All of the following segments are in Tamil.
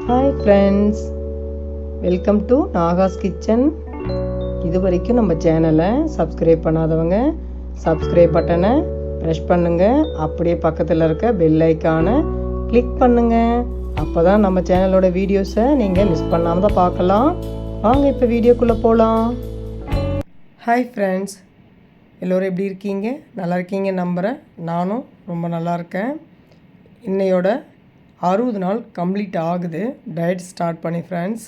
Hi friends, welcome to Nahash kitchen. இது வரைக்கும் நம்ம சேனலை சப்ஸ்கிரைப் பண்ணாதவங்க சப்ஸ்கிரைப் பட்டனை ப்ரெஸ் பண்ணுங்கள். அப்படியே பக்கத்தில் இருக்க பெல் ஐக்கானை கிளிக் பண்ணுங்கள். அப்போ தான் நம்ம சேனலோட வீடியோஸை நீங்கள் மிஸ் பண்ணாமல் தான் பார்க்கலாம். வாங்க இப்போ வீடியோக்குள்ளே போகலாம். ஹாய் ஃப்ரெண்ட்ஸ், எல்லோரும் எப்படி இருக்கீங்க? நல்லா இருக்கீங்க நம்புகிறேன். நானும் ரொம்ப நல்லா இருக்கேன். இன்னையோட 60 நாள் கம்ப்ளீட் ஆகுது டயட் ஸ்டார்ட் பண்ணி ஃப்ரெண்ட்ஸ்.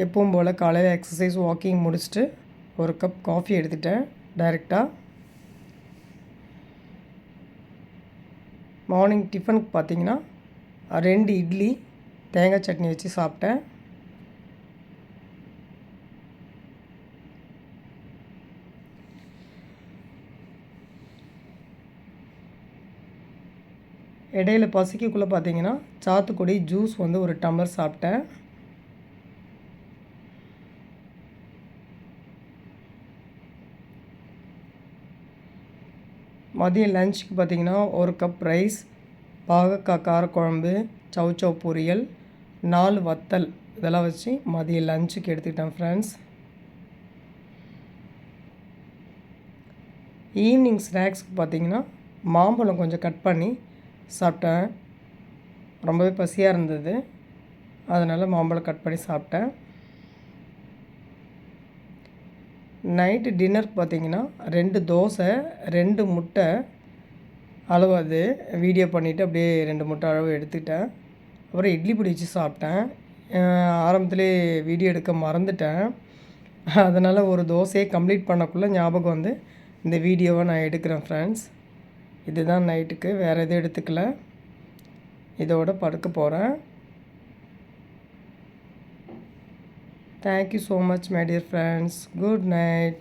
எப்பவும் போல் காலையில் எக்ஸசைஸ் வாக்கிங் முடிச்சுட்டு ஒரு கப் காஃபி எடுத்துட்டேன் டைரெக்டாக. மார்னிங் டிஃபனுக்கு பார்த்தீங்கன்னா 2 இட்லி தேங்காய் சட்னி வச்சு சாப்பிட்டேன். இடையில பசிக்கக்குள்ளே பார்த்தீங்கன்னா சாத்துக்குடி ஜூஸ் ஒரு டம்ளர் சாப்பிட்டேன். மதியம் லஞ்சுக்கு பார்த்தீங்கன்னா ஒரு கப் ரைஸ், பாகக்காய் காரக்குழம்பு, சௌச்சௌ பொரியல், 4 வத்தல் இதெல்லாம் வச்சு மதியம் லஞ்சுக்கு எடுத்துக்கிட்டேன் ஃப்ரெண்ட்ஸ். ஈவினிங் ஸ்நாக்ஸ்க்கு பார்த்தீங்கன்னா மாம்பழம் கொஞ்சம் கட் பண்ணி சாப்பிட்டேன். ரொம்பவே பசியாக இருந்தது, அதனால் மாம்பழம் கட் பண்ணி சாப்பிட்டேன். நைட்டு டின்னருக்கு பார்த்தீங்கன்னா 2 தோசை 2 முட்டை அளவு, அது வீடியோ பண்ணிவிட்டு அப்படியே 2 முட்டை அளவு எடுத்துக்கிட்டேன். அப்புறம் இட்லி பொடி வச்சு சாப்பிட்டேன். ஆரம்பத்திலே வீடியோ எடுக்க மறந்துட்டேன், அதனால் ஒரு தோசையை கம்ப்ளீட் பண்ணக்குள்ளே ஞாபகம் இந்த வீடியோவை நான் எடுக்கிறேன் ஃப்ரெண்ட்ஸ். இதுதான் நைட்டுக்கு, வேறு எதுவும் எடுத்துக்கல. இதோட படுக்க போகிறேன். Thank you so much my dear friends. Good night.